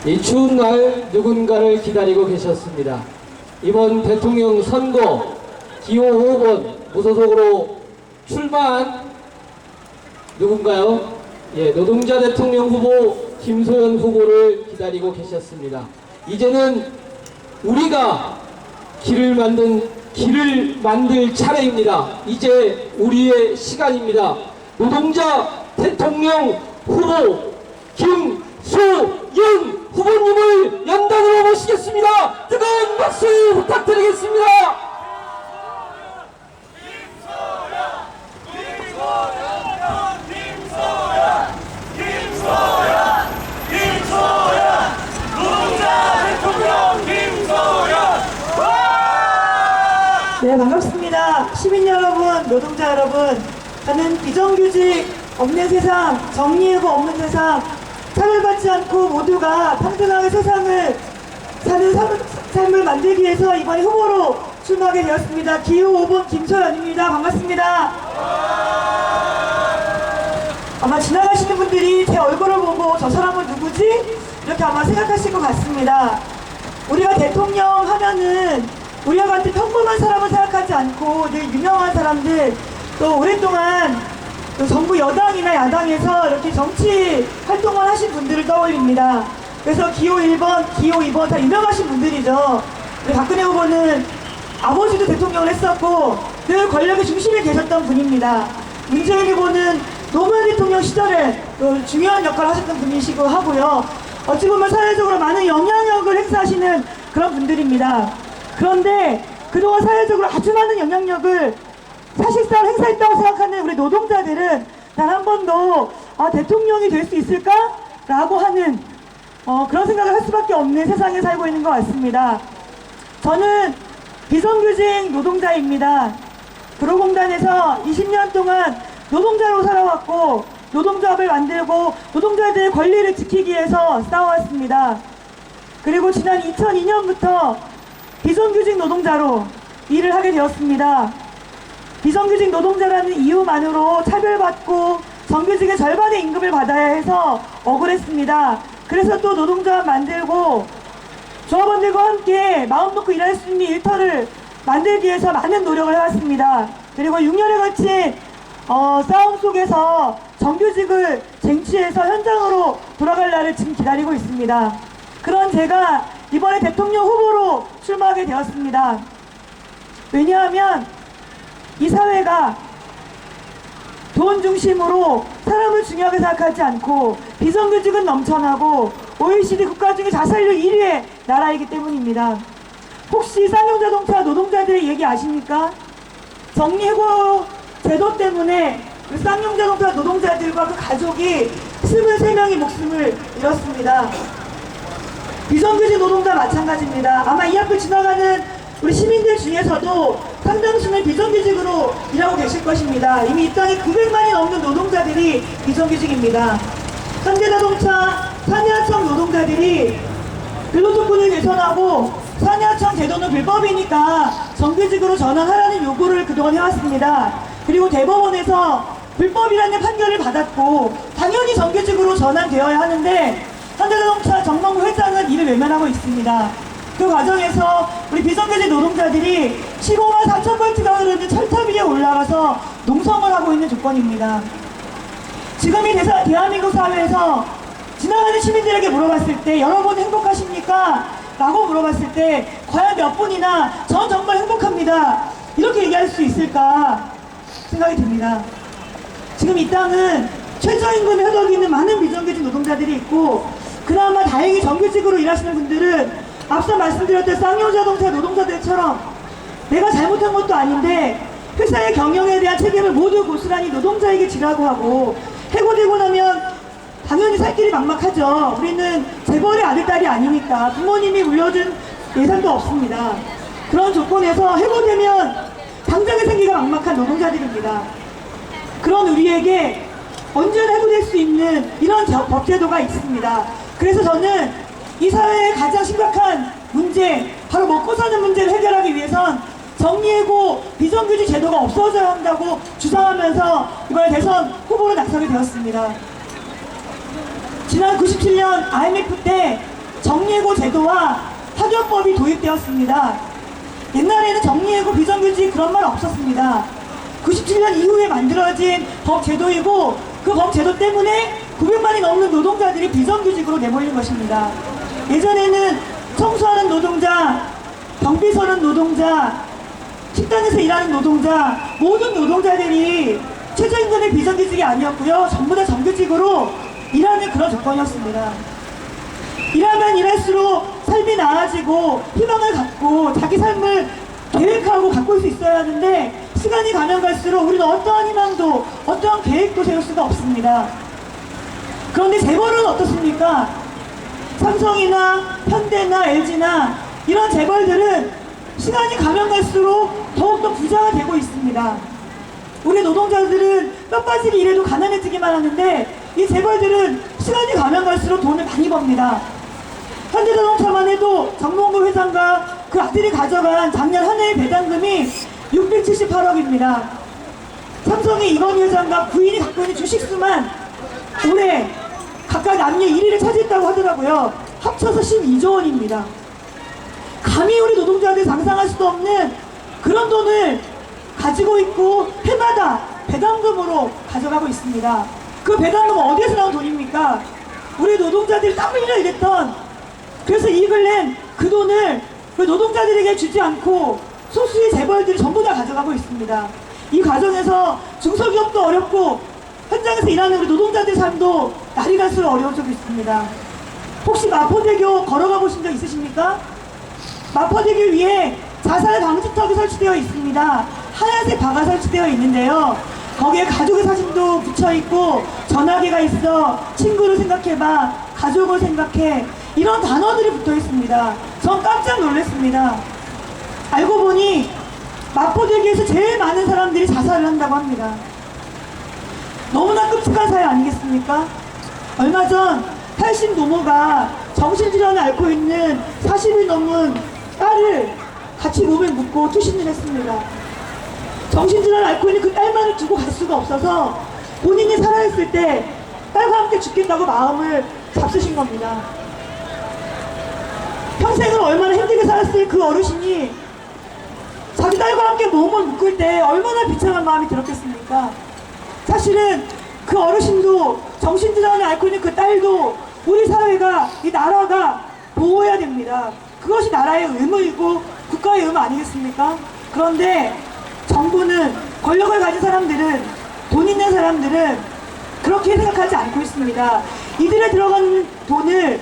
이 추운 날 누군가를 기다리고 계셨습니다. 이번 대통령 선거 기호 5번 무소속으로 출마한 누군가요? 예, 노동자 대통령 후보 김소연 후보를 기다리고 계셨습니다. 이제는 우리가 길을 만들 차례입니다. 이제 우리의 시간입니다. 노동자 대통령 후보 김소연 후보님을 연단으로 모시겠습니다. 뜨거운 박수 부탁드리겠습니다. 네, 반갑습니다. 시민 여러분, 노동자 여러분. 저는 비정규직 없는 세상, 정리해고 없는 세상, 차별받지 않고 모두가 평등하게 세상을 사는 삶을 만들기 위해서 이번에 후보로 출마하게 되었습니다. 기호 5번 김소연입니다. 반갑습니다. 아마 지나가시는 분들이 제 얼굴을 보고 저 사람은 누구지? 이렇게 아마 생각하실 것 같습니다. 우리가 대통령 하면은 우리와 같은 평범한 사람을 생각하지 않고 늘 유명한 사람들, 또 오랫동안 또 정부 여당이나 야당에서 이렇게 정치 활동을 하신 분들을 떠올립니다. 그래서 기호 1번, 기호 2번 다 유명하신 분들이죠. 박근혜 후보는 아버지도 대통령을 했었고 늘 권력의 중심에 계셨던 분입니다. 문재인 후보는 노무현 대통령 시절에 또 중요한 역할을 하셨던 분이시고 하고요. 어찌 보면 사회적으로 많은 영향력을 행사하시는 그런 분들입니다. 그런데 그동안 사회적으로 아주 많은 영향력을 사실상 행사했다고 생각하는 우리 노동자들은 단 한 번도 대통령이 될 수 있을까? 라고 하는 그런 생각을 할 수밖에 없는 세상에 살고 있는 것 같습니다. 저는 비정규직 노동자입니다. 도로공단에서 20년 동안 노동자로 살아왔고 노동조합을 만들고 노동자들의 권리를 지키기 위해서 싸워왔습니다. 그리고 지난 2002년부터 비정규직 노동자로 일을 하게 되었습니다. 비정규직 노동자라는 이유만으로 차별받고 정규직의 절반의 임금을 받아야 해서 억울했습니다. 그래서 또 노동조합 만들고 조합원들과 함께 마음 놓고 일할 수 있는 일터를 만들기 위해서 많은 노력을 해왔습니다. 그리고 6년에 걸친 싸움 속에서 정규직을 쟁취해서 현장으로 돌아갈 날을 지금 기다리고 있습니다. 그런 제가 이번에 대통령 후보로 출마하게 되었습니다. 왜냐하면 이 사회가 돈 중심으로 사람을 중요하게 생각하지 않고 비정규직은 넘쳐나고 OECD 국가 중에 자살률 1위의 나라이기 때문입니다. 혹시 쌍용자동차 노동자들의 얘기 아십니까? 정리해고 제도 때문에 쌍용자동차 노동자들과 그 가족이 23명이 목숨을 잃었습니다. 비정규직 노동자 마찬가지입니다. 아마 이 앞을 지나가는 우리 시민들 중에서도 상당수는 비정규직으로 일하고 계실 것입니다. 이미 이 땅에 900만이 넘는 노동자들이 비정규직입니다. 현대자동차, 산하청 노동자들이 근로조건을 개선하고 산하청 제도는 불법이니까 정규직으로 전환하라는 요구를 그동안 해왔습니다. 그리고 대법원에서 불법이라는 판결을 받았고 당연히 정규직으로 전환되어야 하는데 현대자동차 정몽구 회장은 이를 외면하고 있습니다. 그 과정에서 우리 비정규직 노동자들이 15만 4천 볼트가 흐르는 철탑 위에 올라가서 농성을 하고 있는 조건입니다. 지금 이 대한민국 사회에서 지나가는 시민들에게 물어봤을 때 여러분 행복하십니까? 라고 물어봤을 때 과연 몇 분이나 전 정말 행복합니다. 이렇게 얘기할 수 있을까 생각이 듭니다. 지금 이 땅은 최저임금에 허덕이는 많은 비정규직 노동자들이 있고 그나마 다행히 정규직으로 일하시는 분들은 앞서 말씀드렸던 쌍용자동차 노동자들처럼 내가 잘못한 것도 아닌데 회사의 경영에 대한 책임을 모두 고스란히 노동자에게 지라고 하고 해고되고 나면 당연히 살 길이 막막하죠. 우리는 재벌의 아들딸이 아니니까 부모님이 물려준 예산도 없습니다. 그런 조건에서 해고되면 당장에 생기가 막막한 노동자들입니다. 그런 우리에게 언제나 해고될 수 있는 이런 법제도가 있습니다. 그래서 저는 이 사회의 가장 심각한 문제, 바로 먹고 사는 문제를 해결하기 위해선 정리해고 비정규직 제도가 없어져야 한다고 주장하면서 이번에 대선 후보로 나서게 되었습니다. 지난 97년 IMF 때 정리해고 제도와 파견법이 도입되었습니다. 옛날에는 정리해고 비정규직 그런 말 없었습니다. 97년 이후에 만들어진 법제도이고 그 법제도 때문에 900만이 넘는 노동자들이 비정규직으로 내몰린 것입니다. 예전에는 청소하는 노동자, 경비 서는 노동자, 식당에서 일하는 노동자, 모든 노동자들이 최저임금의 비정규직이 아니었고요. 전부 다 정규직으로 일하는 그런 조건이었습니다. 일하면 일할수록 삶이 나아지고 희망을 갖고 자기 삶을 계획하고 가꿀 수 있어야 하는데 시간이 가면 갈수록 우리는 어떠한 희망도 어떠한 계획도 세울 수가 없습니다. 그런데 재벌은 어떻습니까? 삼성이나 현대나 LG나 이런 재벌들은 시간이 가면 갈수록 더욱더 부자가 되고 있습니다. 우리 노동자들은 뼈 빠지게 일해도 가난해지기만 하는데 이 재벌들은 시간이 가면 갈수록 돈을 많이 법니다. 현대자동차만 해도 정몽구 회장과 그 아들이 가져간 작년 한 해의 배당금이 678억입니다. 삼성의 이건희 회장과 부인이 갖고 있는 주식수만 올해 각각 남녀 1위를 차지했다고 하더라고요. 합쳐서 12조 원입니다. 감히 우리 노동자들 상상할 수도 없는 그런 돈을 가지고 있고 해마다 배당금으로 가져가고 있습니다. 그 배당금은 어디에서 나온 돈입니까? 우리 노동자들이 땀 흘려 일했던, 그래서 이익을 낸 그 돈을 노동자들에게 주지 않고 소수의 재벌들이 전부 다 가져가고 있습니다. 이 과정에서 중소기업도 어렵고 현장에서 일하는 우리 노동자들 삶도 날이 갈수록 어려워지고 있습니다. 혹시 마포대교 걸어가 보신 적 있으십니까? 마포대교 위에 자살 방지턱이 설치되어 있습니다. 하얀색 바가 설치되어 있는데요. 거기에 가족의 사진도 붙여있고 전화기가 있어, 친구를 생각해봐, 가족을 생각해, 이런 단어들이 붙어 있습니다. 전 깜짝 놀랐습니다. 알고 보니 마포대교에서 제일 많은 사람들이 자살을 한다고 합니다. 너무나 끔찍한 사회 아니겠습니까? 얼마 전 80 노모가 정신질환을 앓고 있는 40일 넘은 딸을 같이 몸에 묻고 투신을 했습니다. 정신질환을 앓고 있는 그 딸만을 두고 갈 수가 없어서 본인이 살아있을 때 딸과 함께 죽겠다고 마음을 잡수신 겁니다. 평생을 얼마나 힘들게 살았을 그 어르신이 자기 딸과 함께 몸을 묶을 때 얼마나 비참한 마음이 들었겠습니까? 사실은 그 어르신도 정신질환을 앓고 있는 그 딸도 우리 사회가, 이 나라가 보호해야 됩니다. 그것이 나라의 의무이고 국가의 의무 아니겠습니까? 그런데 정부는, 권력을 가진 사람들은, 돈 있는 사람들은 그렇게 생각하지 않고 있습니다. 이들에 들어간 돈을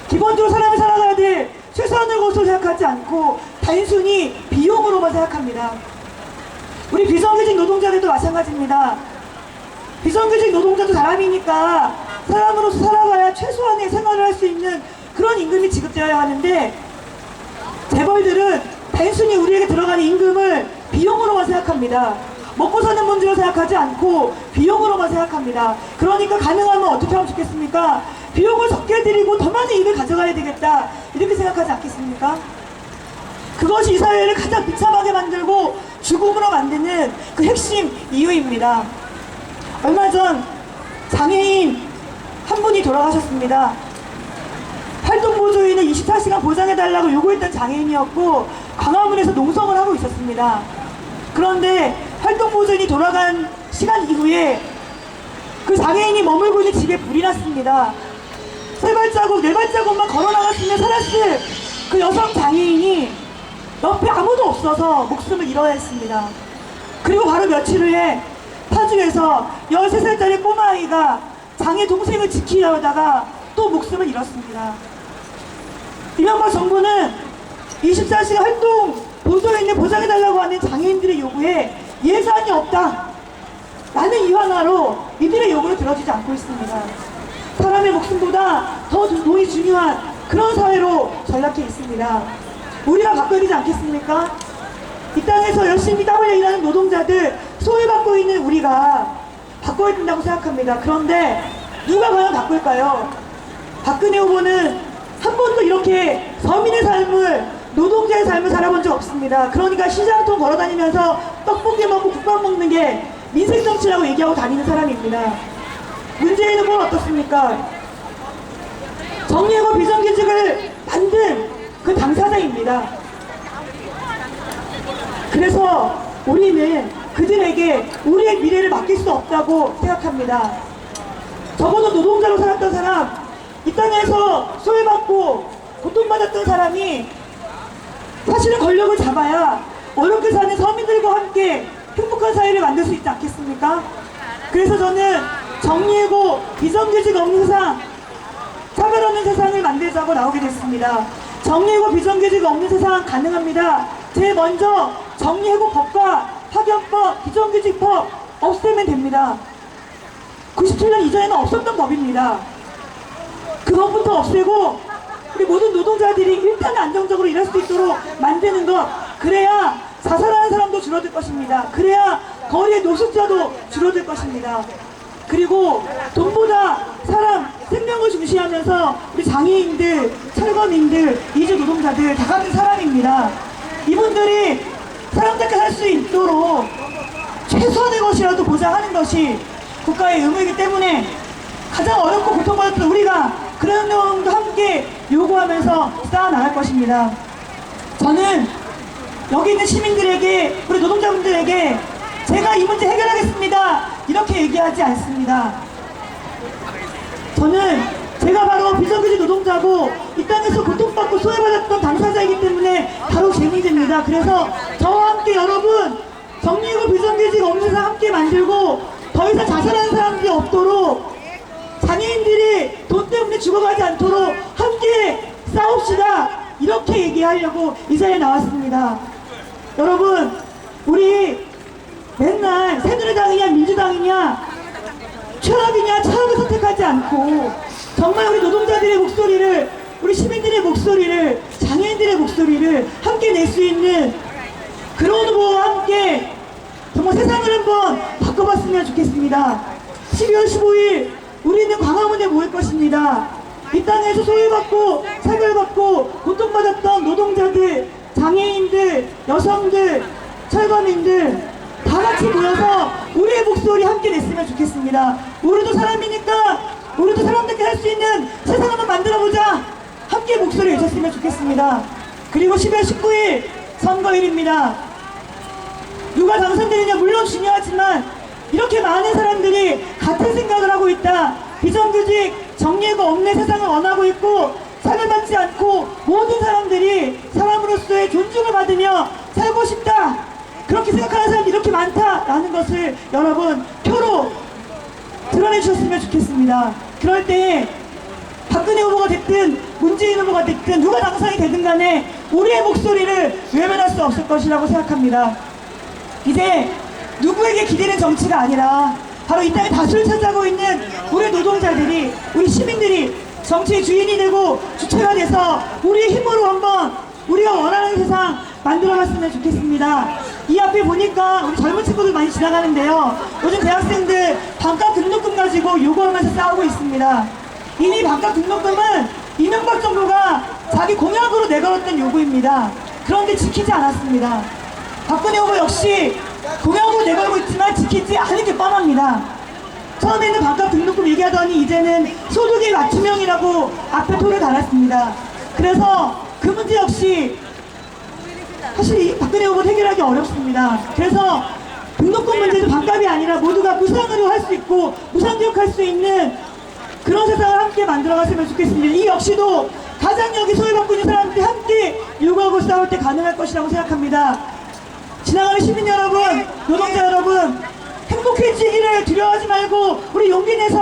기본적으로 사람이 살아가야 될 최소한의 것으로 생각하지 않고 단순히 비용으로만 생각합니다. 우리 비정규직 노동자들도 마찬가지입니다. 비정규직 노동자도 사람이니까 사람으로서 살아가야 최소한의 생활을 할 수 있는 그런 임금이 지급되어야 하는데 재벌들은 단순히 우리에게 들어가는 임금을 비용으로만 생각합니다. 먹고 사는 문제로 생각하지 않고 비용으로만 생각합니다. 그러니까 가능하면 어떻게 하면 좋겠습니까? 비용을 적게 드리고 더 많은 이익을 가져가야 되겠다, 이렇게 생각하지 않겠습니까? 그것이 이 사회를 가장 비참하게 만들고 죽음으로 만드는 그 핵심 이유입니다. 얼마 전 장애인 한 분이 돌아가셨습니다. 활동보조인을 24시간 보장해달라고 요구했던 장애인이었고 광화문에서 농성을 하고 있었습니다. 그런데 활동보조인이 돌아간 시간 이후에 그 장애인이 머물고 있는 집에 불이 났습니다. 세 발자국, 네 발자국만 걸어 나갔으면 살았을 그 여성 장애인이 옆에 아무도 없어서 목숨을 잃어야 했습니다. 그리고 바로 며칠 후에 파주에서 13살짜리 꼬마아이가 장애 동생을 지키려다가 또 목숨을 잃었습니다. 이명박 정부는 24시간 활동 보조인을 보장해달라고 하는 장애인들의 요구에 예산이 없다 라는 이화나로 이들의 요구를 들어주지 않고 있습니다. 사람의 목숨보다 더 돈이 중요한 그런 사회로 전락해 있습니다. 우리가 바꿔야 되지 않겠습니까? 이 땅에서 열심히 땀 흘려 일하는 노동자들, 소외받고 있는 우리가 바꿔야 된다고 생각합니다. 그런데 누가 과연 바꿀까요? 박근혜 후보는 한 번도 이렇게 서민의 삶을, 노동자의 삶을 살아본 적 없습니다. 그러니까 시장통 걸어다니면서 떡볶이 먹고 국밥 먹는 게 민생정치라고 얘기하고 다니는 사람입니다. 문재인 후보는 어떻습니까? 정리해고 비정규직을 만든 그 당사자입니다. 그래서 우리는 그들에게 우리의 미래를 맡길 수 없다고 생각합니다. 적어도 노동자로 살았던 사람, 이 땅에서 소외받고 고통받았던 사람이 사실은 권력을 잡아야 어렵게 사는 서민들과 함께 행복한 사회를 만들 수 있지 않겠습니까? 그래서 저는 정리해고 비정규직 없는 세상, 차별 없는 세상을 만들자고 나오게 됐습니다. 정리해고 비정규직 없는 세상 가능합니다. 제일 먼저 정리해고 법과 파견법, 비정규직법 없애면 됩니다. 97년 이전에는 없었던 법입니다. 그것부터 없애고 우리 모든 노동자들이 일단 안정적으로 일할 수 있도록 만드는 것, 그래야 자살하는 사람도 줄어들 것입니다. 그래야 거리의 노숙자도 줄어들 것입니다. 그리고 돈보다 사람, 생명을 중시하면서 우리 장애인들, 철거민들, 이주 노동자들 다 같은 사람입니다. 이분들이 사람답게 살 수 있도록 최소한의 것이라도 보장하는 것이 국가의 의무이기 때문에 가장 어렵고 고통받았던 우리가 그런 내용도 함께 요구하면서 쌓아나갈 것입니다. 저는 여기 있는 시민들에게, 우리 노동자분들에게 제가 이 문제 해결하겠습니다 이렇게 얘기하지 않습니다. 저는 제가 바로 비정규직 노동자고 이 땅에서 고통받고 소외받았던 당사자이기 때문에 바로 제 문제입니다. 그래서 저와 함께 여러분 정리해고 비정규직 없는 세상 함께 만들고 더 이상 자살하는 사람들이 없도록, 장애인들이 돈 때문에 죽어가지 않도록 함께 싸웁시다 이렇게 얘기하려고 이 자리에 나왔습니다. 여러분, 우리 맨날 새누리당이냐 민주당이냐 최악이냐 차악을 선택하지 않고 정말 우리 노동자들의 목소리를, 우리 시민들의 목소리를, 장애인들의 목소리를 함께 낼 수 있는 그런 후보와 함께 정말 세상을 한번 바꿔봤으면 좋겠습니다. 12월 15일 우리는 광화문에 모일 것입니다. 이 땅에서 소외받고 차별받고 고통받았던 노동자들, 장애인들, 여성들, 철거민들 다 같이 모여서 우리의 목소리 함께 냈으면 좋겠습니다. 우리도 사람이니까 우리도 사람답게 할 수 있는 세상 한번 만들어보자. 함께 목소리 내셨으면 좋겠습니다. 그리고 12월 19일 선거일입니다. 누가 당선되느냐 물론 중요하지만 이렇게 많은 사람들이 같은 생각을 하고 있다. 비정규직, 정리해고 없는 세상을 원하고 있고 차별받지 않고 모든 사람들이 사람으로서의 존중을 받으며 살고 싶다. 그렇게 생각하는 사람이 이렇게 많다라는 것을 여러분 표로 드러내 주셨으면 좋겠습니다. 그럴 때 박근혜 후보가 됐든 문재인 후보가 됐든 누가 당선이 되든 간에 우리의 목소리를 외면할 수 없을 것이라고 생각합니다. 이제 누구에게 기대는 정치가 아니라 바로 이 땅에 다수를 차지하고 있는 우리 노동자들이, 우리 시민들이 정치의 주인이 되고 주체가 돼서 우리의 힘으로 한번 우리가 원하는 세상 만들어봤으면 좋겠습니다. 이 앞에 보니까 우리 젊은 친구들 많이 지나가는데요. 요즘 대학생들 반값 등록금 가지고 요구하면서 싸우고 있습니다. 이미 반값 등록금은 이명박 정부가 자기 공약으로 내걸었던 요구입니다. 그런데 지키지 않았습니다. 박근혜 후보 역시 공약으로 내걸고 있지만 지키지 않은 게 뻔합니다. 처음에는 반값 등록금 얘기하더니 이제는 소득의 맞춤형이라고 앞에 표를 달았습니다. 그래서 그 문제 역시 사실 이 박근혜 후보 해결하기 어렵습니다. 그래서 등록금 문제도 반값이 아니라 모두가 무상으로 할 수 있고 무상교육할 수 있는 그런 세상을 함께 만들어갔으면 좋겠습니다. 이 역시도 가장 여기 소외받고 있는 사람들이 함께 요구하고 싸울 때 가능할 것이라고 생각합니다. 지나가는 시민 여러분, 노동자 여러분, 행복해지기를 두려워하지 말고 우리 용기 내서